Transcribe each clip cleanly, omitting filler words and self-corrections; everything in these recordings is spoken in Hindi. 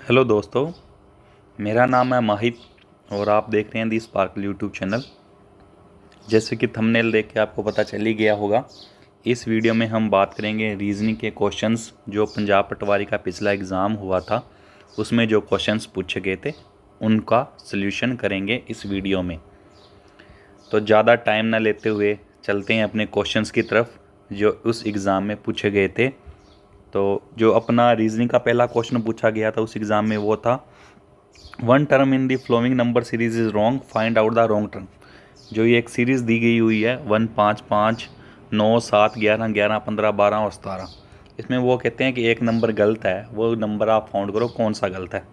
हेलो दोस्तों, मेरा नाम है माहित और आप देख रहे हैं दी स्पार्कल यूट्यूब चैनल। जैसे कि थंबनेल देख के आपको पता चल ही गया होगा, इस वीडियो में हम बात करेंगे रीजनिंग के क्वेश्चंस जो पंजाब पटवारी का पिछला एग्ज़ाम हुआ था उसमें जो क्वेश्चंस पूछे गए थे उनका सल्यूशन करेंगे इस वीडियो में। तो ज़्यादा टाइम ना लेते हुए चलते हैं अपने क्वेश्चंस की तरफ जो उस एग्ज़ाम में पूछे गए थे। तो जो अपना रीजनिंग का पहला क्वेश्चन पूछा गया था उस एग्ज़ाम में वो था, one term in the flowing number series is wrong, find out the wrong term. जो ये एक सीरीज़ दी गई हुई है 1 5 5 9 7 11 11 15 12 और 17, इसमें वो कहते हैं कि एक नंबर गलत है, वो नंबर आप फाउंड करो कौन सा गलत है।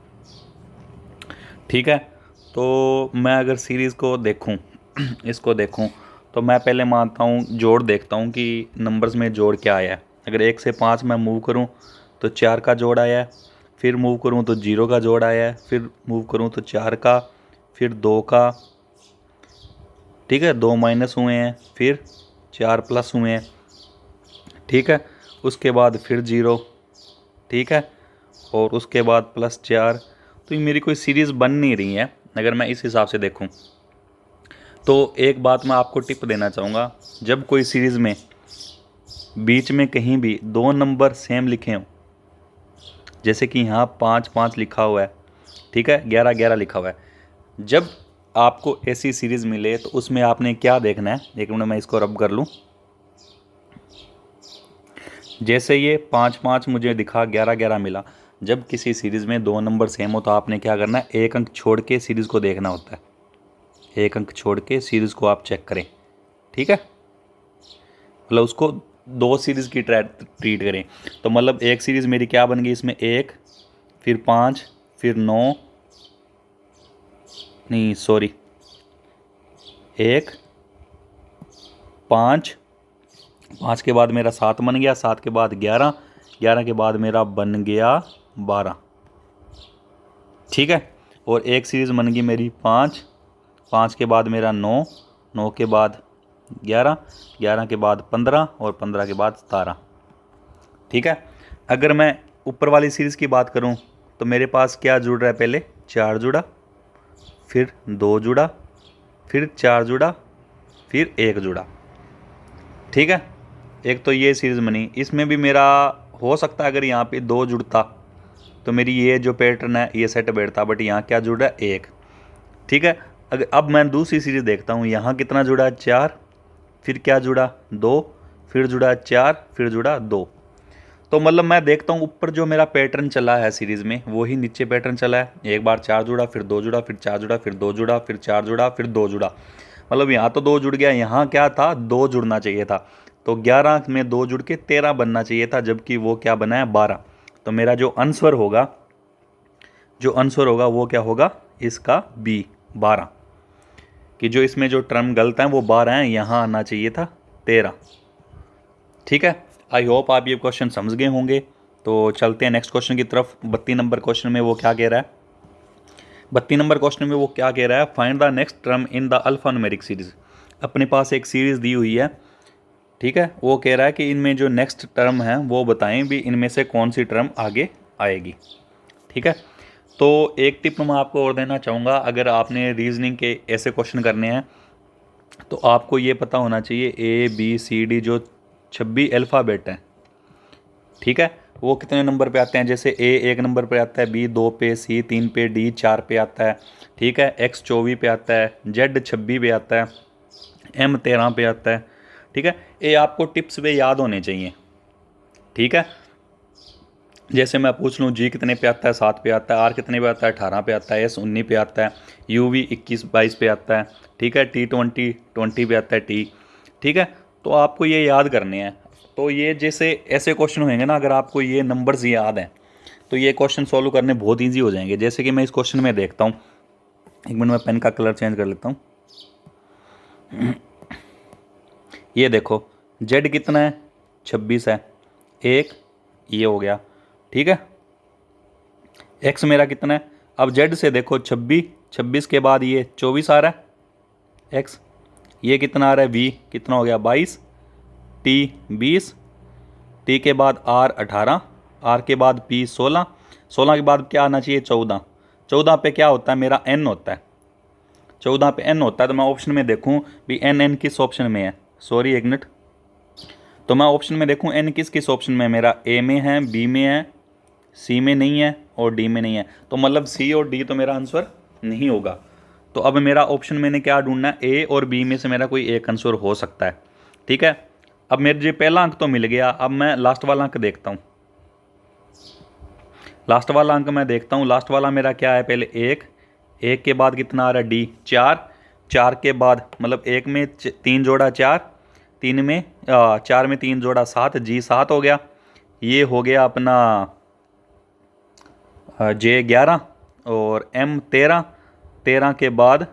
ठीक है, तो मैं अगर सीरीज़ को देखूं इसको देखूं तो मैं पहले मानता हूं, जोड़ देखता हूं कि नंबर्स में जोड़ क्या आया है। अगर 1 से 5 मैं मूव करूं तो 4 का जोड़ आया है, फिर मूव करूं तो 0 का जोड़ आया है, फिर मूव करूं तो 4 का, फिर 2 का, ठीक है, 2 माइनस हुए हैं, फिर 4 प्लस हुए हैं, ठीक है, उसके बाद फिर 0, ठीक है, और उसके बाद +4। तो ये मेरी कोई सीरीज़ बन नहीं रही है अगर मैं इस हिसाब से देखूं। तो एक बात मैं आपको टिप देना चाहूँगा, जब कोई सीरीज़ में बीच में कहीं भी दो नंबर सेम लिखे हों, जैसे कि यहाँ 5 5 लिखा हुआ है, ठीक है, 11 11 लिखा हुआ है, जब आपको ऐसी सीरीज़ मिले तो उसमें आपने क्या देखना है। एक मिनट मैं इसको रब कर लूँ। जैसे ये 5 5 मुझे दिखा, 11 11 मिला। जब किसी सीरीज़ में दो नंबर सेम हो तो आपने क्या करना है, एक अंक छोड़ के सीरीज़ को देखना होता है। एक अंक छोड़ के सीरीज़ को आप चेक करें, ठीक है, मतलब उसको दो सीरीज़ की ट्रीट करें। तो मतलब एक सीरीज़ मेरी क्या बन गई, इसमें 1 फिर 5 फिर 9, नहीं सॉरी, 1 5 5 के बाद मेरा 7 बन गया, 7 के बाद 11, 11 के बाद मेरा बन गया 12, ठीक है, और एक सीरीज़ बन गई मेरी 5 5 के बाद मेरा 9, 9 के बाद 11, 11 के बाद 15 और 15 के बाद 17, ठीक है। अगर मैं ऊपर वाली सीरीज़ की बात करूं तो मेरे पास क्या जुड़ रहा है, पहले 4 जुड़ा, फिर 2 जुड़ा, फिर 4 जुड़ा, फिर 1 जुड़ा, ठीक है। एक तो ये सीरीज़ बनी, इसमें भी मेरा हो सकता है अगर यहाँ पे 2 जुड़ता तो मेरी ये जो पैटर्न है ये सेट बैठता, बट यहाँ क्या जुड़ा है, 1, ठीक है। अगर अब मैं दूसरी सीरीज़ देखता हूँ, यहाँ कितना जुड़ा है, 4, फिर क्या जुड़ा, 2, फिर जुड़ा 4, फिर जुड़ा 2। तो मतलब मैं देखता हूँ ऊपर जो मेरा पैटर्न चला है सीरीज़ में वही नीचे पैटर्न चला है। एक बार 4 जुड़ा, फिर 2 जुड़ा, फिर 4 जुड़ा, फिर 2 जुड़ा, फिर 4 जुड़ा, फिर 2 जुड़ा। मतलब यहाँ तो 2 जुड़ गया, यहाँ क्या था, 2 जुड़ना चाहिए था। तो 11 में 2 जुड़ के 13 बनना चाहिए था, जबकि वो क्या बना है, 12। तो मेरा जो आंसर होगा वो क्या होगा, इसका बी, 12, कि जो इसमें जो टर्म गलत हैं वो 12 हैं, यहाँ आना चाहिए था 13, ठीक है। आई होप आप ये क्वेश्चन समझ गए होंगे। तो चलते हैं नेक्स्ट क्वेश्चन की तरफ। 32 नंबर क्वेश्चन में वो क्या कह रहा है, 32 नंबर क्वेश्चन में वो क्या कह रहा है, find the next term in the alpha numeric series. अपने पास एक सीरीज़ दी हुई है, ठीक है, वो कह रहा है कि इनमें जो नेक्स्ट टर्म है वो बताएं भी इनमें से कौन सी टर्म आगे आएगी, ठीक है। तो एक टिप मैं आपको और देना चाहूँगा, अगर आपने रीजनिंग के ऐसे क्वेश्चन करने हैं तो आपको ये पता होना चाहिए ABCD जो 26 अल्फ़ाबेट हैं, ठीक है, वो कितने नंबर पे आते हैं। जैसे A 1 नंबर पे आता है, B 2 पे, C 3 पे, D 4 पे आता है, ठीक है, X 24 पे आता है, Z 26 पे आता है, M 13 पे आता है, ठीक है। ये आपको टिप्स पे याद होने चाहिए, ठीक है। जैसे मैं पूछ लूँ G कितने पे आता है, 7 पे आता है, R कितने पे आता है, 18 पे आता है, S 19 पे आता है, UV 21 22 पे आता है, ठीक है, T 20 पे आता है, T, ठीक है। तो आपको ये याद करने हैं। तो ये जैसे ऐसे क्वेश्चन होंगे ना, अगर आपको ये नंबर्स याद हैं तो ये क्वेश्चन सॉल्व करने बहुत ईजी हो जाएंगे। जैसे कि मैं इस क्वेश्चन में देखता हूँ, एक मिनट में पेन का कलर चेंज कर लेता हूँ। ये देखो Z कितना है, 26 है, एक ये हो गया, ठीक है। X मेरा कितना है, अब Z से देखो 26, 26 के बाद ये 24 आ रहा है X, ये कितना आ रहा है V, कितना हो गया 22, T 20, T के बाद R 18, R के बाद P 16, 16 के बाद क्या आना चाहिए? 14। 14 पे क्या होता है? मेरा n होता है। 14 पे n होता है, तो मैं ऑप्शन में देखूँ भी n किस ऑप्शन में है। सॉरी एक मिनट, तो मैं ऑप्शन में देखूँ n किस किस ऑप्शन में है। मेरा a में है, b में है, c में नहीं है और d में नहीं है। तो मतलब c और d तो मेरा आंसर नहीं होगा। तो अब मेरा ऑप्शन मैंने क्या ढूंढना है? a और b में से मेरा कोई एक आंसर हो सकता है। ठीक है, अब मेरे जो पहला अंक तो मिल गया, अब मैं लास्ट वाला अंक देखता हूँ। लास्ट वाला अंक मैं देखता हूँ। लास्ट वाला मेरा क्या है? पहले एक, एक के बाद कितना आ रहा है? डी, 4। 4 के बाद मतलब एक में 3 जोड़ा 4, 3 में 4 में 3 जोड़ा 7, जी 7 हो गया। ये हो गया अपना जे 11 और एम 13। 13 के बाद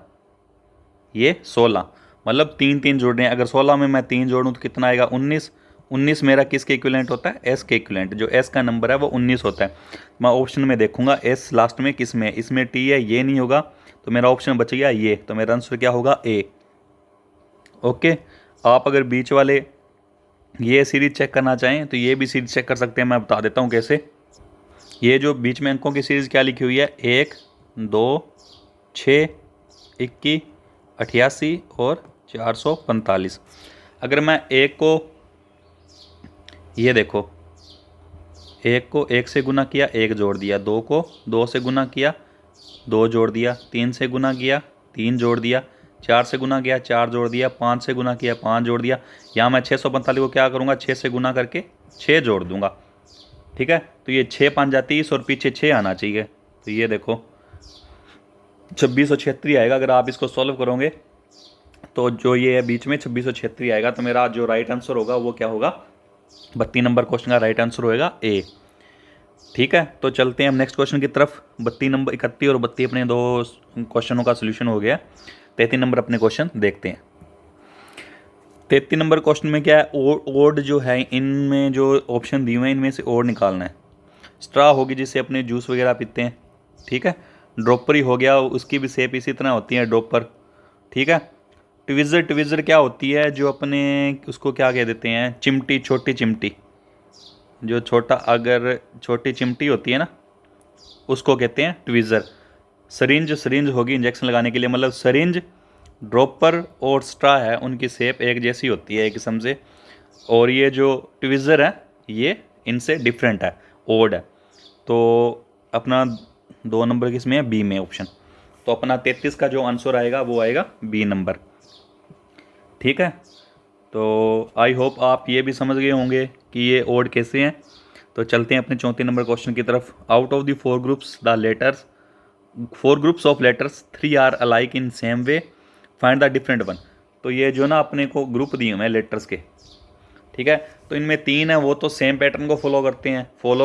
ये 16, मतलब 3 3 जोड़ रहे हैं। अगर 16 में मैं 3 जोड़ूँ तो कितना आएगा? 19। 19 मेरा किसके इक्विवेलेंट होता है? एस के इक्विवेलेंट। जो एस का नंबर है वो 19 होता है। मैं ऑप्शन में देखूंगा एस लास्ट में किस में है। इसमें टी है, ये नहीं होगा, तो मेरा ऑप्शन बच गया ये। तो मेरा आंसर क्या होगा? ए। ओके, आप अगर बीच वाले ये सीरीज चेक करना चाहें तो ये भी सीरीज चेक कर सकते हैं। मैं बता देता हूँ कैसे। ये जो बीच में अंकों की सीरीज क्या लिखी हुई है? 1 2 6 21 88 और 445। अगर मैं एक को, ये देखो, एक को एक से गुना किया, एक जोड़ दिया। दो को दो से गुना किया, दो जोड़ दिया। तीन से गुना किया, तीन जोड़ दिया। चार से गुना किया, चार जोड़ दिया। पाँच से गुना किया, पाँच जोड़ दिया। यहाँ मैं 645 को क्या करूँगा? 6 से गुना करके 6 जोड़ दूंगा। ठीक है, तो ये 6 5 जा 30 और पीछे 6 आना चाहिए। तो ये देखो 2636 आएगा। अगर आप इसको सॉल्व करोगे तो जो ये है बीच में 2636 आएगा। तो मेरा जो राइट आंसर होगा वो क्या होगा? 32 नंबर क्वेश्चन का राइट आंसर होएगा ए। ठीक है, तो चलते हैं हम नेक्स्ट क्वेश्चन की तरफ। 32 नंबर, 31 और 32 अपने दो क्वेश्चनों का सोल्यूशन हो गया। 33 नंबर अपने क्वेश्चन देखते हैं। 33 नंबर क्वेश्चन में क्या है? ओड जो है, इनमें जो ऑप्शन दिए हुए हैं इनमें से ओड निकालना है। स्ट्रा होगी जिससे अपने जूस वगैरह पीते हैं। ठीक है, ड्रॉपरी हो गया, उसकी भी शेप इसी तरह होती है, ड्रॉपर। ठीक है, ट्विज़र, ट्विज़र क्या होती है? जो अपने उसको क्या कह देते हैं? चिमटी, छोटी चिमटी। जो छोटा, अगर छोटी चिमटी होती है ना, उसको कहते हैं ट्विज़र। सरिंज, सरिंज होगी इंजेक्शन लगाने के लिए। मतलब सरिंज, ड्रॉपर और स्ट्रा है, उनकी शेप एक जैसी होती है एक किस्म से। और ये जो ट्विज़र है ये इनसे डिफरेंट है, ओड है। तो अपना 2 नंबर किसमें है? बी में ऑप्शन। तो अपना 33 का जो आंसर आएगा वो आएगा बी नंबर। ठीक है, तो आई होप आप ये भी समझ गए होंगे कि ये ओड कैसे हैं। तो चलते हैं अपने 34 नंबर क्वेश्चन की तरफ। Out of the 4 groups the letters, 4 groups of letters 3 are alike in same way, find the different one. तो ये जो ना अपने को ग्रुप दिए हुए हैं लेटर्स के, ठीक है, तो इनमें 3 है वो तो सेम पैटर्न को फॉलो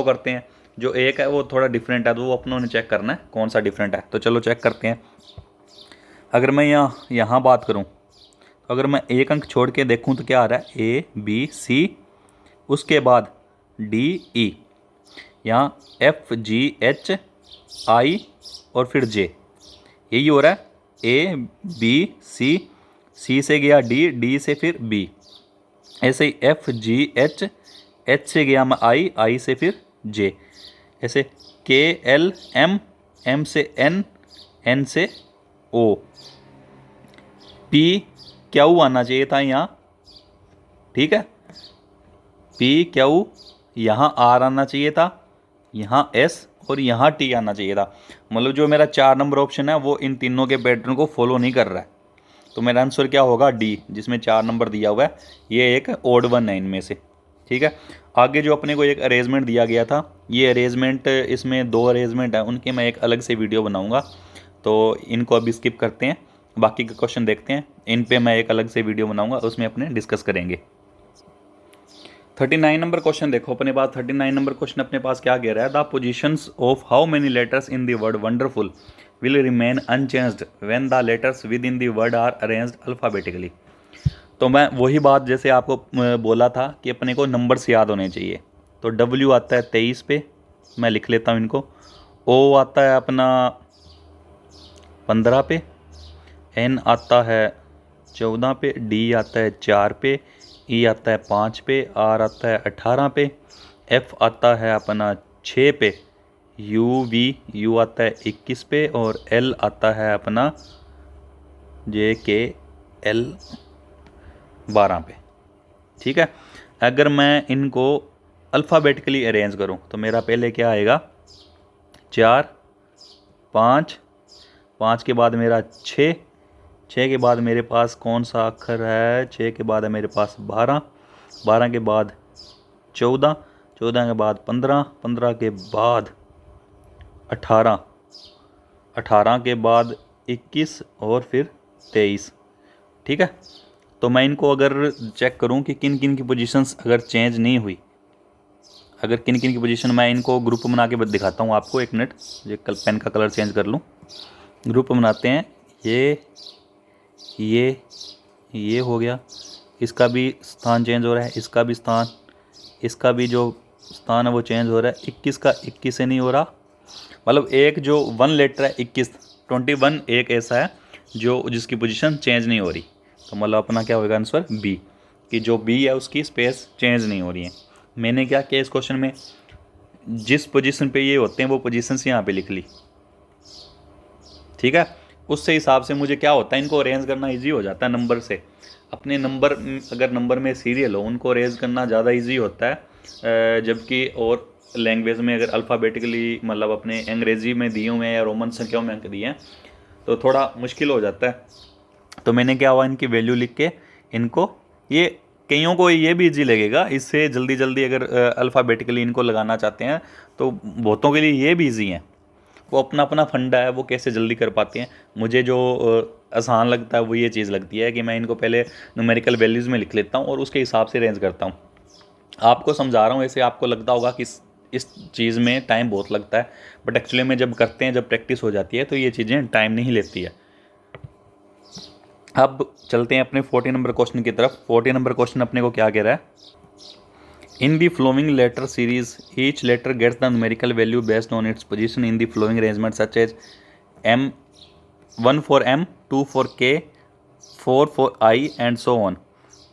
करते हैं। जो एक है वो थोड़ा डिफरेंट है, तो वो अपनों ने चेक करना है कौन सा डिफरेंट है। तो चलो चेक करते हैं। अगर मैं यहाँ बात करूँ, तो अगर मैं एक अंक छोड़ के देखूँ तो क्या आ रहा है? ए बी सी, उसके बाद डी ई, यहाँ एफ जी एच आई और फिर जे, यही हो रहा है। ए बी सी, सी से गया डी, डी से फिर बी, ऐसे ही एफ जी एच, एच से गया मैं आई, आई से फिर जे, ऐसे के एल एम, एम से एन, एन से ओ, पी क्यू आना चाहिए था यहाँ। ठीक है, पी क्यू, यहाँ आर आना चाहिए था, यहाँ एस और यहाँ टी आना चाहिए था। मतलब जो मेरा 4 नंबर ऑप्शन है वो इन तीनों के पैटर्न को फॉलो नहीं कर रहा है। तो मेरा आंसर क्या होगा? डी, जिसमें 4 नंबर दिया हुआ है। ये एक ओड वन है इनमें से। ठीक है, आगे जो अपने को एक अरेंजमेंट दिया गया था, ये अरेंजमेंट, इसमें 2 अरेंजमेंट है, उनके मैं एक अलग से वीडियो बनाऊंगा। तो इनको अभी स्किप करते हैं, बाकी के क्वेश्चन देखते हैं। इन पे मैं एक अलग से वीडियो बनाऊंगा, उसमें अपने डिस्कस करेंगे। 39 नंबर क्वेश्चन देखो अपने पास। 39 नंबर क्वेश्चन अपने पास क्या कह रहा है? The positions of how many letters in the word wonderful will remain unchanged when the letters within the word are arranged alphabetically. तो मैं वही बात जैसे आपको बोला था कि अपने को नंबर्स याद होने चाहिए। तो W आता है 23 पे, मैं लिख लेता हूँ इनको। O आता है अपना 15 पे, N आता है 14 पे, D आता है 4 पे, E आता है 5 पे, R आता है 18 पे, F आता है अपना 6 पे, यू आता है 21 पे और L आता है अपना JKL 12 पे। ठीक है, अगर मैं इनको अल्फ़ाबेटिकली अरेंज करूं तो मेरा पहले क्या आएगा 4, 5, 5 के बाद मेरा 6, 6 के बाद मेरे पास कौन सा अक्षर है, 6 के बाद है मेरे पास 12, 12 के बाद 14, 14 के बाद 15, 15 के बाद 18, 18 के बाद 21 और फिर 23। ठीक है, तो मैं इनको अगर चेक करूं कि किन किन की पोजीशंस अगर चेंज नहीं हुई, अगर किन किन की पोजीशन, मैं इनको ग्रुप बना के दिखाता हूं आपको। एक मिनट, ये पेन का कलर चेंज कर लूं। ग्रुप बनाते हैं। ये हो गया, इसका भी स्थान चेंज हो रहा है, इसका भी स्थान, इसका भी जो स्थान है वो चेंज हो रहा है। 21 का 21 से नहीं हो रहा, मतलब एक जो 1 लेटर है 21, 21 एक ऐसा है जो जिसकी पोजीशन चेंज नहीं हो रही। तो मतलब अपना क्या होगा आंसर बी, कि जो बी है उसकी स्पेस चेंज नहीं हो रही है। मैंने क्या किया इस क्वेश्चन में, जिस पोजीशन पे ये होते हैं वो पोजीशंस यहाँ पे लिख ली। ठीक है, उससे हिसाब से मुझे क्या होता है, इनको अरेंज करना इजी हो जाता है नंबर से। अपने नंबर, अगर नंबर में सीरियल हो उनको अरेंज करना ज़्यादा इजी होता है, जबकि और लैंग्वेज में अगर अल्फ़ाबेटिकली मतलब अपने अंग्रेज़ी में दिए हुए हैं या रोमन संख्याओं में अंक दिए हैं तो थोड़ा मुश्किल हो जाता है। तो मैंने क्या हुआ, इनकी वैल्यू लिख के इनको, ये कईयों को ये भी इजी लगेगा, इससे जल्दी जल्दी अगर अल्फ़ाबेटिकली इनको लगाना चाहते हैं तो बहुतों के लिए ये भी इजी है। वो अपना अपना फंडा है, वो कैसे जल्दी कर पाते हैं। मुझे जो आसान लगता है वो ये चीज़ लगती है कि मैं इनको पहले न्यूमेरिकल वैल्यूज़ में लिख लेता हूँ और उसके हिसाब से अरेंज करता हूँ। आपको समझा रहा हूँ, ऐसे आपको लगता होगा कि इस चीज़ में टाइम बहुत लगता है, बट एक्चुअली में जब करते हैं, जब प्रैक्टिस हो जाती है तो ये चीज़ें टाइम नहीं लेती है। अब चलते हैं अपने 40 नंबर क्वेश्चन की तरफ। 40 नंबर क्वेश्चन अपने को क्या कह रहा है, in the following letter series each letter gets the numerical value based on its position in the following arrangement such as M, 1 for M, 2 for K, 4 for I and so on.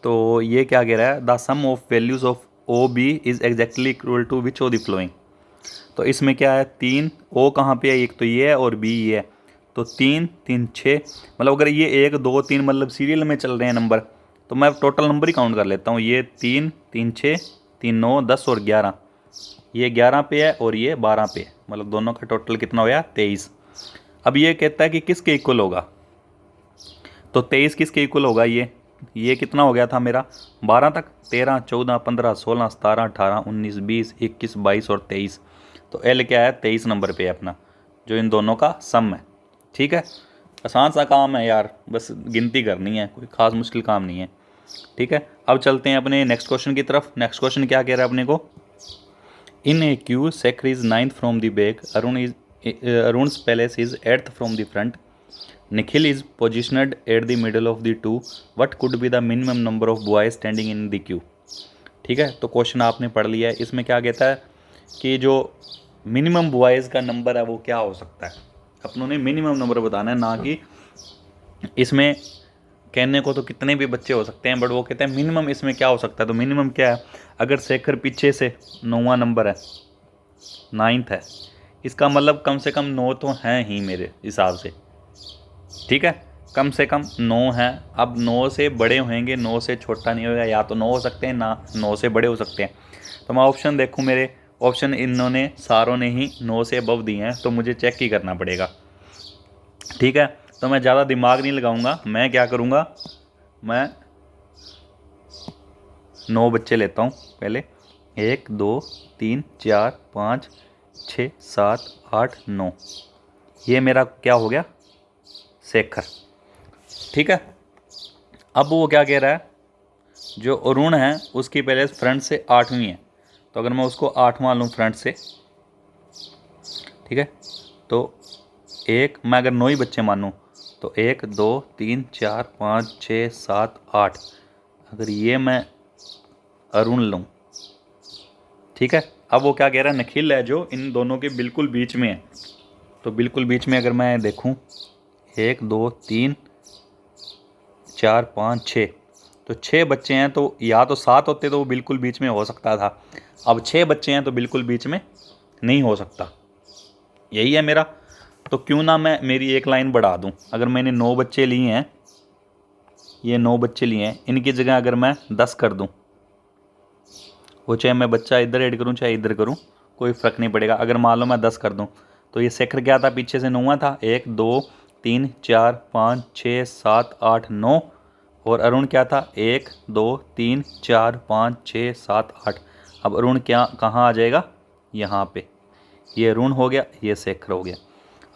तो ये क्या कह रहा है, the sum of values of O B is exactly equal to which of the following. तो इसमें क्या है, 3 O कहाँ पे है, एक तो ये है और B ये है, तो 3 3 6, मतलब अगर ये 1 2 3 मतलब सीरियल में चल रहे हैं नंबर, तो मैं टोटल नंबर ही काउंट कर लेता हूँ। ये 3 3 6 3 9 10 और 11, ये 11 पे है और ये 12 पे है, मतलब दोनों का टोटल कितना हो गया 23। अब ये कहता है कि किसके इक्वल होगा, तो 23 किसके इक्वल होगा, ये कितना हो गया था मेरा 12 तक, 13 14 15 16 17 18 19 20 21 22 और 23। तो एल क्या है 23 नंबर पे है अपना, जो इन दोनों का सम है। ठीक है, आसान सा काम है यार, बस गिनती करनी है, कोई ख़ास मुश्किल काम नहीं है। ठीक है, अब चलते हैं अपने नेक्स्ट क्वेश्चन की तरफ। नेक्स्ट क्वेश्चन क्या कह रहा है अपने को, in a queue Shekhar is 9th from the back, Arun's place is 8th from the front, Nikhil is positioned at the middle of the two, what could be the minimum number of boys standing in the queue. ठीक है, तो क्वेश्चन आपने पढ़ लिया है। इसमें क्या कहता है कि जो मिनिमम बॉयज़ का नंबर है वो क्या हो सकता है, अपनों ने मिनिमम नंबर बताना है, ना कि इसमें कहने को तो कितने भी बच्चे हो सकते हैं, बट वो कहते हैं मिनिमम इसमें क्या हो सकता है। तो मिनिमम क्या है, अगर शेखर पीछे से 9वां नंबर है, 9th है, इसका मतलब कम से कम 9 तो हैं ही मेरे हिसाब से। ठीक है, कम से कम 9 हैं। अब 9 से बड़े होंगे, 9 से छोटा नहीं होगा, या तो 9 हो सकते हैं, ना 9 से बड़े हो सकते हैं। तो मैं ऑप्शन देखूं, मेरे ऑप्शन इन्होंने सारों ने ही 9 से अबव दिए हैं, तो मुझे चेक ही करना पड़ेगा। ठीक है, तो मैं ज़्यादा दिमाग नहीं लगाऊंगा, मैं क्या करूंगा, मैं 9 बच्चे लेता हूँ पहले, 1 2 3 4 5 6 7 8 9, ये मेरा क्या हो गया शेखर। ठीक है, अब वो क्या कह रहा है, जो अरुण है उसकी पहले फ्रंट से 8वीं है, तो अगर मैं उसको 8वां लूँ फ्रंट से, ठीक है, तो एक, मैं अगर 9 ही बच्चे मानूँ तो 1 2 3 4 5 6 7 8, अगर ये मैं अरुण लूँ। ठीक है, अब वो क्या कह रहा है, निखिल है जो इन दोनों के बिल्कुल बीच में है, तो बिल्कुल बीच में अगर मैं देखूँ 1 2 3 4 5 6, तो 6 बच्चे हैं, तो या तो 7 होते तो वो बिल्कुल बीच में हो सकता था। अब 6 बच्चे हैं तो बिल्कुल बीच में नहीं हो सकता। यही है मेरा। तो क्यों ना मैं मेरी एक लाइन बढ़ा दूँ। अगर मैंने 9 बच्चे लिए हैं, ये 9 बच्चे लिए हैं, इनकी जगह अगर मैं 10 कर दूँ, वो चाहे मैं बच्चा इधर ऐड करूँ चाहे इधर करूँ, कोई फ़र्क नहीं पड़ेगा। अगर मान लो मैं 10 कर दूँ, तो ये शेखर क्या था, पीछे से 9 था, 1 2 3 4 5 6 7 8 9। और अरुण क्या था, 1 2 3 4 5 6 7 8। अब अरुण क्या कहाँ आ जाएगा, यहाँ पे। ये अरुण हो गया, ये शेखर हो गया।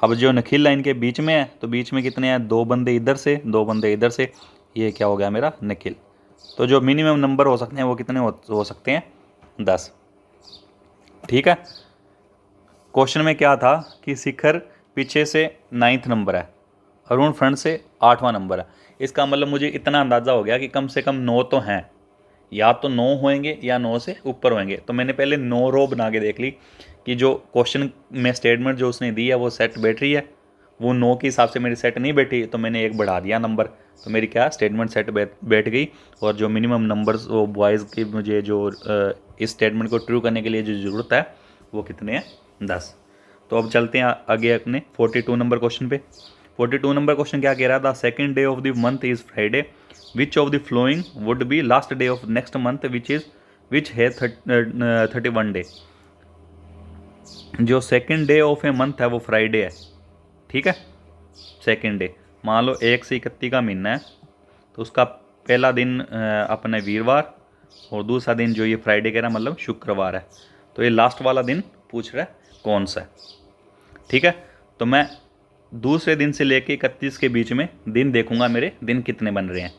अब जो निखिल लाइन के बीच में है, तो बीच में कितने हैं, 2 बंदे इधर से 2 बंदे इधर से, ये क्या हो गया मेरा, निखिल। तो जो मिनिमम नंबर हो सकते हैं वो कितने हो सकते हैं, 10। ठीक है। क्वेश्चन में क्या था कि शिखर पीछे से 9th नंबर है, अरुण फ्रंट से 8वां नंबर है। इसका मतलब मुझे इतना अंदाज़ा हो गया कि कम से कम 9 तो हैं, या तो 9 होंगे या 9 से ऊपर होंगे। तो मैंने पहले 9 रो बना के देख ली कि जो क्वेश्चन में स्टेटमेंट जो उसने दी है वो सेट बैठ रही है। वो 9 के हिसाब से मेरी सेट नहीं बैठी, तो मैंने एक बढ़ा दिया नंबर, तो मेरी क्या स्टेटमेंट सेट बैठ गई। और जो मिनिमम नंबर्स वो बॉयज़ की मुझे जो इस स्टेटमेंट को ट्रू करने के लिए जो ज़रूरत है वो कितने हैं, 10। तो अब चलते हैं आगे अपने 42 नंबर क्वेश्चन पे। 42 नंबर क्वेश्चन क्या कह रहा था, second day of the month is Friday, which of the flowing would be last day of next month which है 31 डे। जो second day of a month है वो फ्राइडे है। ठीक है। सेकेंड डे, मान लो 1 से 31 का महीना है, तो उसका पहला दिन अपने वीरवार, और दूसरा दिन जो ये फ्राइडे कह रहा है मतलब शुक्रवार है। तो ये लास्ट वाला दिन पूछ रहा है कौन सा है। ठीक है। तो मैं दूसरे दिन से लेके 31 के बीच में दिन देखूंगा मेरे दिन कितने बन रहे हैं।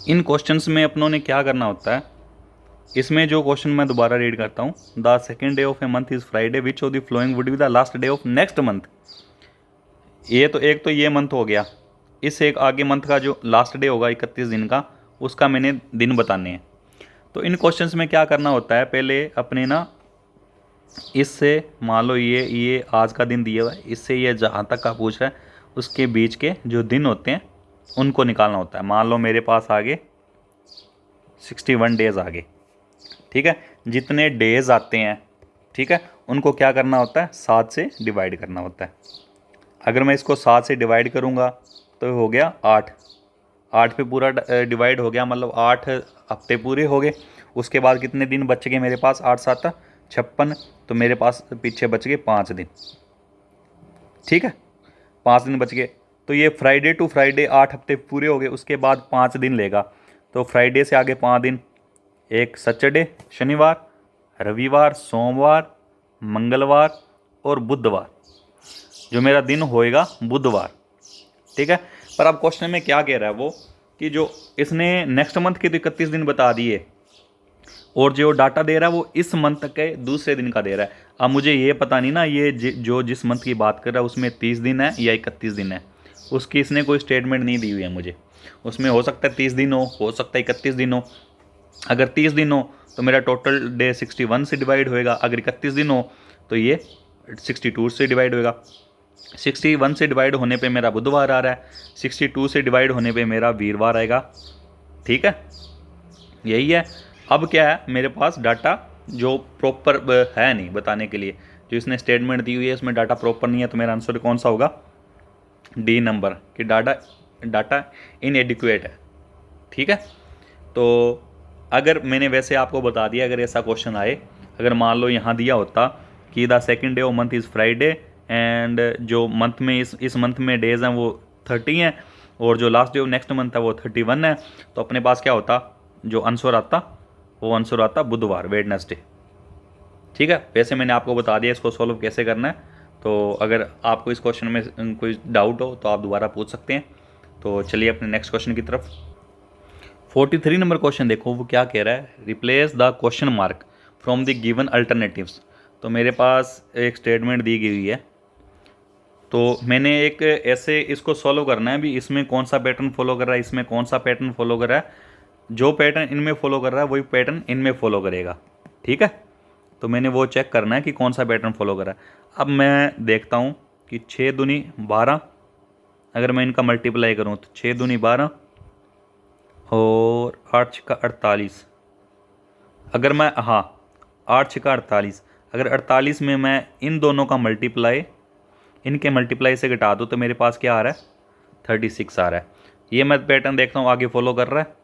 इन क्वेश्चंस में अपनों ने क्या करना होता है, इसमें जो क्वेश्चन मैं दोबारा रीड करता हूँ, the second day of a month is Friday, which of the flowing would be the last day of next month. ये तो एक तो ये मंथ हो गया, इस एक आगे मंथ का जो लास्ट डे होगा 31 दिन का, उसका मैंने दिन बताने हैं। तो इन क्वेश्चंस में क्या करना होता है, पहले अपने ना इससे मान लो ये आज का दिन दिया हुआ है, इससे ये जहाँ तक का पूछ रहा है उसके बीच के जो दिन होते हैं उनको निकालना होता है। मान लो मेरे पास आगे 61 डेज़ आगे। ठीक है। जितने डेज़ आते हैं, ठीक है, उनको क्या करना होता है, 7 से डिवाइड करना होता है। अगर मैं इसको 7 से डिवाइड करूँगा तो हो गया 8। 8 पे पूरा डिवाइड हो गया, मतलब 8 हफ्ते पूरे हो गए। उसके बाद कितने दिन बच गए मेरे पास, 8 7 56। तो मेरे पास पीछे बच गए 5 दिन। ठीक है, 5 दिन बच गए। तो ये फ्राइडे टू फ्राइडे 8 हफ्ते पूरे हो गए, उसके बाद 5 दिन लेगा। तो फ्राइडे से आगे 5 दिन, एक सैटरडे शनिवार, रविवार, सोमवार, मंगलवार और बुधवार। जो मेरा दिन होएगा बुधवार। ठीक है। पर अब क्वेश्चन में क्या कह रहा है वो, कि जो इसने नेक्स्ट मंथ के तो 31 दिन बता दिए, और जो डाटा दे रहा है वो इस मंथ तक के दूसरे दिन का दे रहा है। अब मुझे ये पता नहीं ना, ये जो जिस मंथ की बात कर रहा है उसमें 30 दिन है या 31 दिन है, उसकी इसने कोई स्टेटमेंट नहीं दी हुई है मुझे। उसमें हो सकता है 30 दिन हो सकता है 31 दिन हो। अगर 30 दिन हो तो मेरा टोटल डे 61 से डिवाइड होएगा। अगर 31 दिन हो तो ये 62 से डिवाइड होएगा। 61 से डिवाइड होने पे मेरा बुधवार आ रहा है, 62 से डिवाइड होने पे मेरा वीरवार आएगा। ठीक है, यही है। अब क्या है, मेरे पास डाटा जो प्रॉपर है नहीं बताने के लिए, जो इसने स्टेटमेंट दी हुई है उसमें डाटा प्रॉपर नहीं है। तो मेरा आंसर कौन सा होगा, डी नंबर, कि डाटा इनएडिक्वेट है। ठीक है। तो अगर मैंने वैसे आपको बता दिया, अगर ऐसा क्वेश्चन आए, अगर मान लो यहाँ दिया होता कि the second day of month is Friday, and जो मंथ में इस मंथ में डेज़ हैं वो 30 हैं, और जो last day of next month है वो 31 है, तो अपने पास क्या होता, जो आंसर आता वो आंसर आता बुधवार, वेडनेसडे। ठीक है। वैसे मैंने आपको बता दिया इसको सॉल्व कैसे करना है। तो अगर आपको इस क्वेश्चन में कोई डाउट हो तो आप दोबारा पूछ सकते हैं। तो चलिए अपने नेक्स्ट क्वेश्चन की तरफ। 43 नंबर क्वेश्चन देखो वो क्या कह रहा है, replace the question mark from the given alternatives. तो मेरे पास एक स्टेटमेंट दी गई हुई है, तो मैंने एक ऐसे इसको सॉल्व करना है भी, इसमें कौन सा पैटर्न फॉलो कर रहा है, इसमें कौन सा पैटर्न फॉलो कर रहा है। जो पैटर्न इनमें फॉलो कर रहा है वही पैटर्न इनमें फॉलो करेगा। ठीक है। तो मैंने वो चेक करना है कि कौन सा पैटर्न फॉलो कर रहा है। अब मैं देखता हूँ कि 6 दूनी 12, अगर मैं इनका मल्टीप्लाई करूँ तो 6 दूनी 12 और 8 छक्का 48। अगर मैं 8 छक्का 48, अगर 48 में मैं इन दोनों का मल्टीप्लाई, इनके मल्टीप्लाई से घटा दूँ तो मेरे पास क्या आ रहा है, 36 आ रहा है। ये मैं पैटर्न देखता हूँ आगे फॉलो कर रहा है।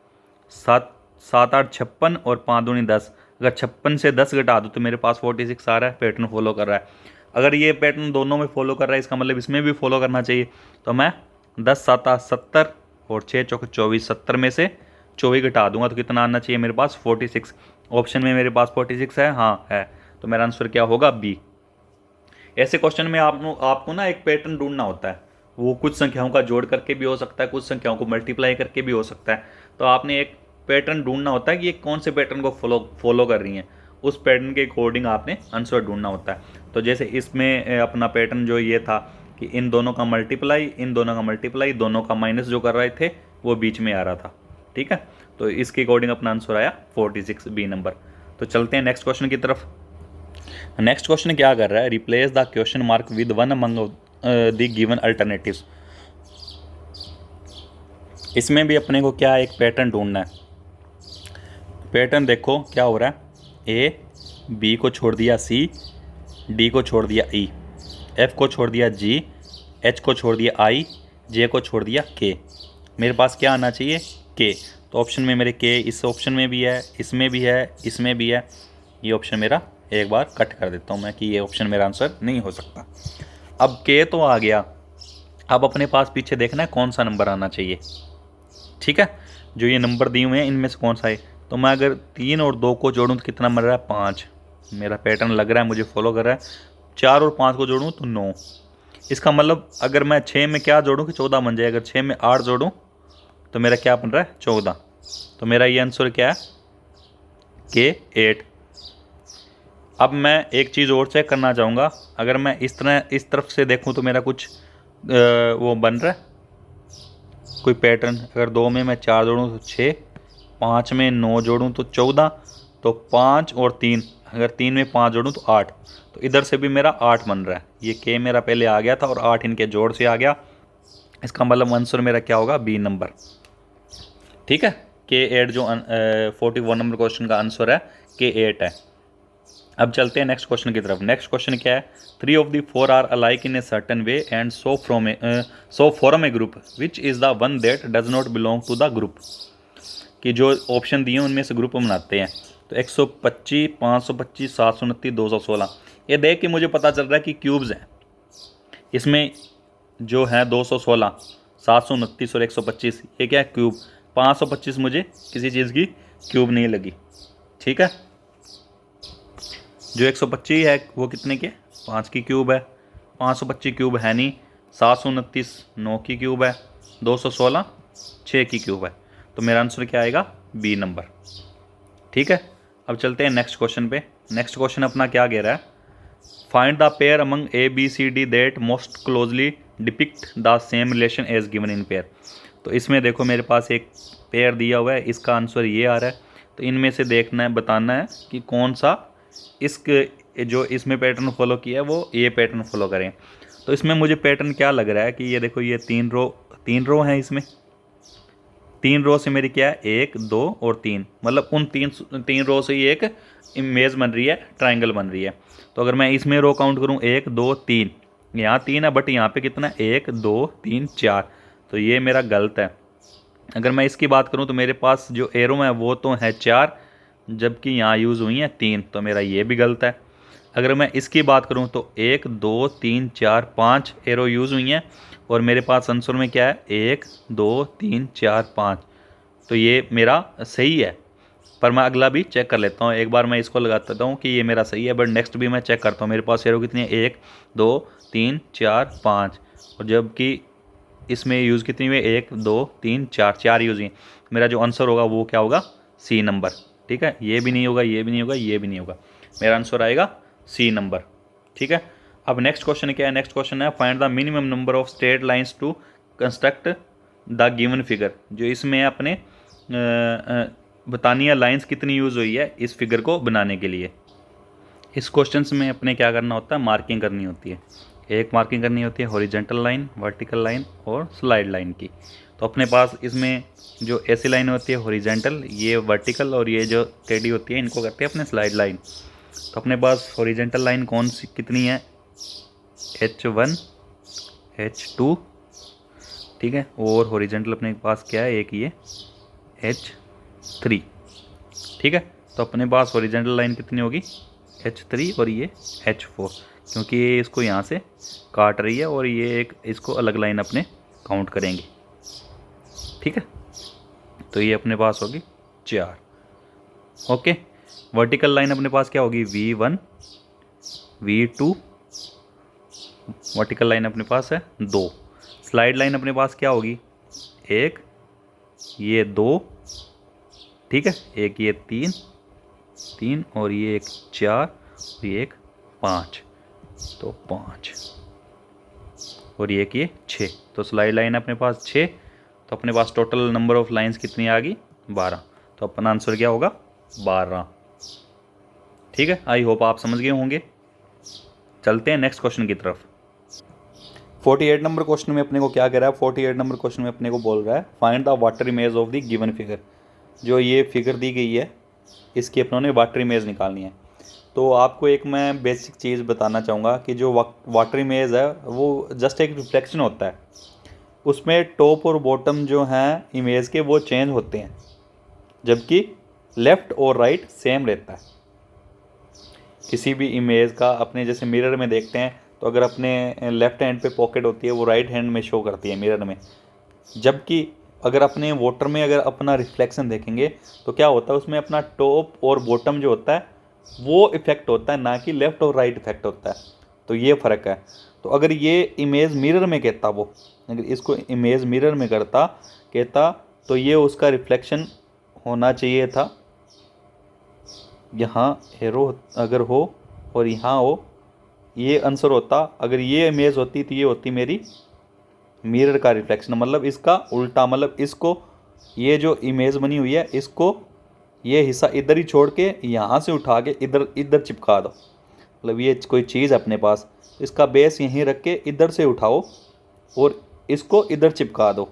7 7 8 56 और 5 दूनी 10, अगर 56 से 10 घटा दूँ तो मेरे पास 46 आ रहा है, पैटर्न फॉलो कर रहा है। अगर ये पैटर्न दोनों में फॉलो कर रहा है, इसका मतलब इसमें भी फॉलो करना चाहिए। तो मैं 10 7 8 70 और 6 चौके 24, 70 में से 24 घटा दूंगा तो कितना आना चाहिए मेरे पास, 46। ऑप्शन में मेरे पास 46 है, हाँ है, तो मेरा आंसर क्या होगा, बी। ऐसे क्वेश्चन में आपको ना एक पैटर्न ढूंढना होता है, वो कुछ संख्याओं का जोड़ करके भी हो सकता है, कुछ संख्याओं को मल्टीप्लाई करके भी हो सकता है। तो आपने एक पैटर्न ढूंढना होता है कि ये कौन से पैटर्न को फॉलो कर रही हैं, उस पैटर्न के अकॉर्डिंग आपने आंसर ढूंढना होता है। तो जैसे इसमें अपना पैटर्न जो ये था कि इन दोनों का मल्टीप्लाई, इन दोनों का मल्टीप्लाई, दोनों का माइनस जो कर रहे थे वो बीच में आ रहा था, ठीक है। तो इसके अकॉर्डिंग अपना आंसर आया 46, बी नंबर। तो चलते हैं नेक्स्ट क्वेश्चन की तरफ। नेक्स्ट क्वेश्चन क्या कर रहा है, replace the question mark with one among the given alternatives. इसमें भी अपने को क्या एक पैटर्न ढूंढना है। पैटर्न देखो क्या हो रहा है, ए बी को छोड़ दिया सी, डी को छोड़ दिया ई, एफ को छोड़ दिया जी, एच को छोड़ दिया आई, जे को छोड़ दिया के। मेरे पास क्या आना चाहिए, के। तो ऑप्शन में मेरे के इस ऑप्शन में भी है, इसमें भी है, इसमें भी है। ये ऑप्शन मेरा एक बार कट कर देता हूँ मैं कि ये ऑप्शन मेरा आंसर नहीं हो सकता। अब के तो आ गया, अब अपने पास पीछे देखना है कौन सा नंबर आना चाहिए, ठीक है। जो ये नंबर दिए हुए हैं इनमें से कौन सा है। तो मैं अगर 3 और 2 को जोड़ूँ तो कितना मिल रहा है, 5। मेरा पैटर्न लग रहा है, मुझे फॉलो कर रहा है। 4 और 5 को जोड़ूँ तो 9। इसका मतलब अगर मैं 6 में क्या जोड़ूँ कि 14 बन जाए, अगर 6 में 8 जोड़ूँ तो मेरा क्या बन रहा है, 14। तो मेरा ये आंसर क्या है, के 8। अब मैं एक चीज़ और चेक करना चाहूँगा, अगर मैं इस तरफ से देखूँ तो मेरा कुछ वो बन रहा है कोई पैटर्न। अगर 2 में मैं 4 जोड़ूँ तो 6, 5 में 9 जोड़ूँ तो 14, तो 5 और 3, अगर 3 में 5 जोड़ूँ तो 8। तो इधर से भी मेरा 8 बन रहा है। ये के मेरा पहले आ गया था और 8 इनके जोड़ से आ गया। इसका मतलब आंसर मेरा क्या होगा, बी नंबर, ठीक है। के 8 जो 41 नंबर क्वेश्चन का आंसर है, के 8 है। अब चलते हैं नेक्स्ट क्वेश्चन की तरफ। नेक्स्ट क्वेश्चन क्या है, 3 of the 4 are alike in a certain way and so form a group which is the one that does not belong to the group. कि जो ऑप्शन दिए उनमें से ग्रुप बनाते हैं। तो 125, 525, 729, 216। ये देख के मुझे पता चल रहा है कि क्यूब्स हैं इसमें, जो है 216, 729 और 125, ये क्या है, क्यूब। 525 मुझे किसी चीज़ की क्यूब नहीं लगी, ठीक है। जो 125 है वो कितने के, 5 की क्यूब है। 525 क्यूब है नहीं। 729 9 की क्यूब है। 216 6 की क्यूब है। तो मेरा आंसर क्या आएगा, बी नंबर, ठीक है। अब चलते हैं नेक्स्ट क्वेश्चन पे। नेक्स्ट क्वेश्चन अपना क्या कह रहा है, find the pair among A B C D that most closely depict the same relation as given in pair. तो इसमें देखो मेरे पास एक पेयर दिया हुआ है, इसका आंसर ये आ रहा है। तो इनमें से देखना है, बताना है कि कौन सा इसके जो इसमें पैटर्न फॉलो किया है वो ये पैटर्न फॉलो करें। तो इसमें मुझे पैटर्न क्या लग रहा है कि ये देखो, ये 3 रो हैं। इसमें 3 रो से मेरी क्या है, 1 2 और 3, मतलब उन तीन रो से ही एक इमेज बन रही है, ट्राइंगल बन रही है। तो अगर मैं इसमें रो काउंट करूँ 1 2 3, यहाँ 3 है बट यहाँ पे कितना है, 1 2 3 4। तो ये मेरा गलत है। अगर मैं इसकी बात करूँ तो मेरे पास जो एरो है वो तो है 4, जबकि यहाँ यूज़ हुई है 3, तो मेरा ये भी गलत है। अगर मैं इसकी बात करूँ तो 1 2 3 4 5 एरो यूज़ हुई हैं और मेरे पास आंसर में क्या है, 1 2 3 4 5। तो ये मेरा सही है। पर मैं अगला भी चेक कर लेता हूँ, एक बार मैं इसको लगा देता हूँ कि ये मेरा सही है, बट नेक्स्ट भी मैं चेक करता हूँ मेरे पास एरो कितनी है, 1 2 3 4 5, और जबकि इसमें यूज़ कितनी हुई है, 1 2 3 4 यूज़ हुई। मेरा जो आंसर होगा वो क्या होगा, सी नंबर, ठीक है। ये भी नहीं होगा, ये भी नहीं होगा, ये भी नहीं होगा, मेरा आंसर आएगा सी नंबर, ठीक है। अब नेक्स्ट क्वेश्चन क्या है, नेक्स्ट क्वेश्चन है find the minimum number of straight lines to construct the given figure. जो इसमें अपने बतानी है लाइंस कितनी यूज़ हुई है इस फिगर को बनाने के लिए। इस क्वेश्चन में अपने क्या करना होता है, मार्किंग करनी होती है। एक मार्किंग करनी होती है हॉरिजेंटल लाइन, वर्टिकल लाइन और स्लाइड लाइन की। तो अपने पास इसमें जो ऐसी लाइन होती है हॉरिजेंटल, ये वर्टिकल, और ये जो टेढ़ी होती है इनको करते हैं अपने स्लाइड लाइन। तो अपने पास हॉरिजेंटल लाइन कौन सी कितनी है, H1 H2, ठीक है, और हॉरिजेंटल अपने पास क्या है, एक ये H3, ठीक है। तो अपने पास हॉरिजेंटल लाइन कितनी होगी, H3 और ये H4, क्योंकि ये इसको यहाँ से काट रही है और ये एक इसको अलग लाइन अपने काउंट करेंगे, ठीक है। तो ये अपने पास होगी 4। ओके, वर्टिकल लाइन अपने पास क्या होगी, V1 V2, वर्टिकल लाइन अपने पास है 2। स्लाइड लाइन अपने पास क्या होगी, एक, ये 2, ठीक है, एक ये 3 और ये एक 4 और ये एक 5, तो 5 और ये एक ये 6। तो स्लाइड लाइन अपने पास 6। तो अपने पास टोटल नंबर ऑफ लाइंस कितनी आ गई, 12। तो अपना आंसर क्या होगा, 12, ठीक है। आई होप आप समझ गए होंगे। चलते हैं नेक्स्ट क्वेश्चन की तरफ। 48 नंबर क्वेश्चन में अपने को क्या कह रहा है, 48 नंबर क्वेश्चन में अपने को बोल रहा है find the water image of the given figure. जो ये फिगर दी गई है इसकी अपनों ने वाटर इमेज निकालनी है। तो आपको एक मैं बेसिक चीज़ बताना चाहूँगा कि जो वाटर इमेज है वो जस्ट एक रिफ्लेक्शन होता है, उसमें टॉप और बॉटम जो हैं इमेज के वो चेंज होते हैं, जबकि लेफ़्ट और राइट सेम रहता है। किसी भी इमेज का अपने जैसे मिरर में देखते हैं तो अगर अपने लेफ़्ट हैंड पे पॉकेट होती है वो राइट हैंड में शो करती है मिरर में, जबकि अगर अपने वाटर में अगर अपना रिफ्लेक्शन देखेंगे तो क्या होता है उसमें अपना टॉप और बॉटम जो होता है वो इफेक्ट होता है, ना कि लेफ़्ट और राइट इफेक्ट होता है। तो ये फ़र्क है। तो अगर ये इमेज मिरर में कहता, वो अगर इसको इमेज मिरर में कहता तो ये उसका रिफ्लेक्शन होना चाहिए था, यहाँ एरो अगर हो और यहाँ हो, ये आंसर होता। अगर ये इमेज होती तो ये होती मेरी मिरर का रिफ्लेक्शन, मतलब इसका उल्टा, मतलब इसको ये जो इमेज बनी हुई है इसको ये हिस्सा इधर ही छोड़ के यहाँ से उठा के इधर इधर चिपका दो। मतलब ये कोई चीज़ अपने पास, इसका बेस यहीं रख के इधर से उठाओ और इसको इधर चिपका दो,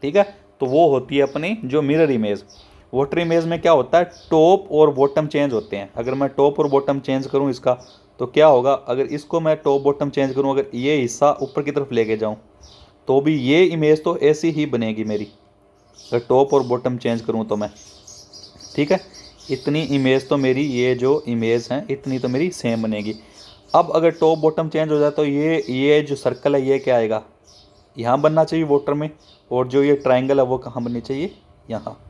ठीक है। तो वो होती है अपनी जो मिरर इमेज। वाटर इमेज में क्या होता है, टॉप और बॉटम चेंज होते हैं। अगर मैं टॉप और बॉटम चेंज करूँ इसका तो क्या होगा, अगर इसको मैं टॉप बॉटम चेंज करूँ, अगर ये हिस्सा ऊपर की तरफ लेके जाऊँ तो भी ये इमेज तो ऐसी ही बनेगी मेरी, अगर टॉप और बॉटम चेंज करूँ तो मैं, ठीक है। इतनी इमेज तो मेरी, ये जो इमेज हैं इतनी तो मेरी सेम बनेगी। अब अगर टॉप बॉटम चेंज हो जाए तो ये जो सर्कल है ये क्या आएगा, यहाँ बनना चाहिए वाटर में, और जो ये ट्रायंगल है वो कहाँ बननी चाहिए, यहाँ,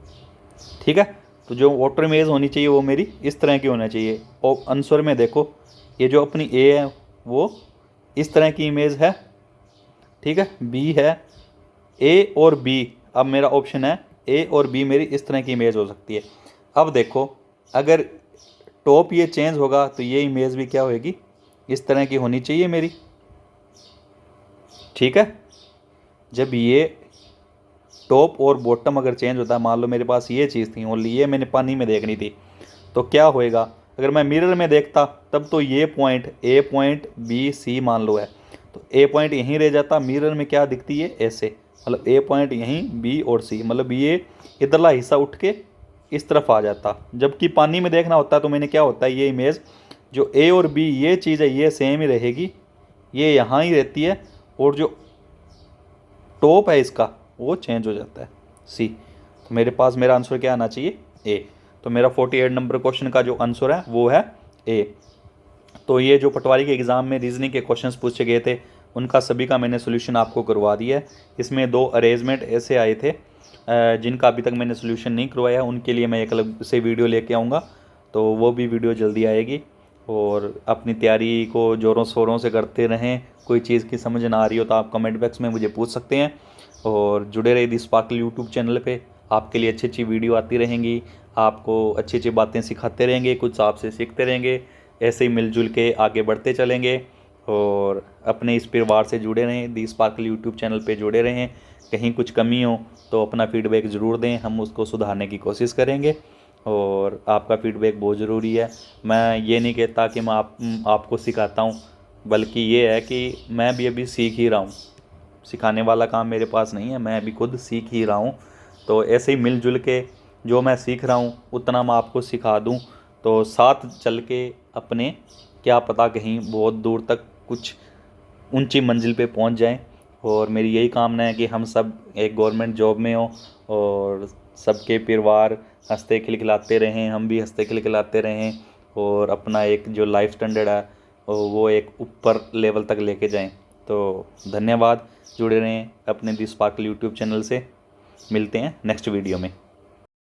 ठीक है। तो जो वाटर इमेज होनी चाहिए वो मेरी इस तरह की होना चाहिए। और आंसर में देखो ये जो अपनी ए है वो इस तरह की इमेज है, ठीक है। बी है, ए और बी, अब मेरा ऑप्शन है ए और बी मेरी इस तरह की इमेज हो सकती है। अब देखो अगर टॉप ये चेंज होगा तो ये इमेज भी क्या होएगी, इस तरह की होनी चाहिए मेरी, ठीक है। जब ये टॉप और बॉटम अगर चेंज होता है, मान लो मेरे पास ये चीज़ थी और ये मैंने पानी में देखनी थी, तो क्या होएगा, अगर मैं मिरर में देखता तब तो ये point A point B C मान लो है, तो ए पॉइंट यहीं रह जाता, मिरर में क्या दिखती है ऐसे, मतलब ए पॉइंट यहीं बी और सी, मतलब ये इधरला हिस्सा उठ के इस तरफ आ जाता। जबकि पानी में देखना होता है तो मैंने क्या होता है, ये इमेज जो ए और बी ये चीज़ है ये सेम ही रहेगी, ये यहाँ ही रहती है, और जो टॉप है इसका वो चेंज हो जाता है, सी। तो मेरे पास मेरा आंसर क्या आना चाहिए, ए। तो मेरा 48 नंबर क्वेश्चन का जो आंसर है वो है ए। तो ये जो पटवारी के एग्ज़ाम में रीजनिंग के क्वेश्चंस पूछे गए थे उनका सभी का मैंने सोल्यूशन आपको करवा दिया है। इसमें 2 अरेंजमेंट ऐसे आए थे जिनका अभी तक मैंने सोल्यूशन नहीं करवाया, उनके लिए मैं एक अलग से वीडियो लेके आऊँगा, तो वो भी वीडियो जल्दी आएगी। और अपनी तैयारी को ज़ोरों शोरों से करते रहें। कोई चीज़ की समझ ना आ रही हो तो आप कमेंट बॉक्स में मुझे पूछ सकते हैं, और जुड़े रहिए दी स्पार्कल यूट्यूब चैनल पे। आपके लिए अच्छी अच्छी वीडियो आती रहेंगी, आपको अच्छी अच्छी बातें सिखाते रहेंगे, कुछ आपसे सीखते रहेंगे, ऐसे ही मिलजुल के आगे बढ़ते चलेंगे। और अपने इस परिवार से जुड़े रहें, दी स्पार्कल यूट्यूब चैनल पे जुड़े रहें। कहीं कुछ कमी हो तो अपना फीडबैक ज़रूर दें, हम उसको सुधारने की कोशिश करेंगे, और आपका फीडबैक बहुत ज़रूरी है। मैं ये नहीं कहता कि मैं आपको सिखाता हूँ, बल्कि ये है कि मैं भी अभी सीख ही रहा हूँ, सिखाने वाला काम मेरे पास नहीं है, मैं अभी खुद सीख ही रहा हूँ। तो ऐसे ही मिलजुल के जो मैं सीख रहा हूँ उतना मैं आपको सिखा दूँ, तो साथ चल के अपने क्या पता कहीं बहुत दूर तक कुछ ऊंची मंजिल पे पहुंच जाएं। और मेरी यही कामना है कि हम सब एक गवर्नमेंट जॉब में हो और सबके परिवार हंसते खिलखिलाते रहें, हम भी हंसते खिलखिलाते रहें और अपना एक जो लाइफ स्टैंडर्ड है वो एक ऊपर लेवल तक लेके जाएं। तो धन्यवाद, जुड़े रहें अपने दी स्पार्कल यूट्यूब चैनल से। मिलते हैं नेक्स्ट वीडियो में।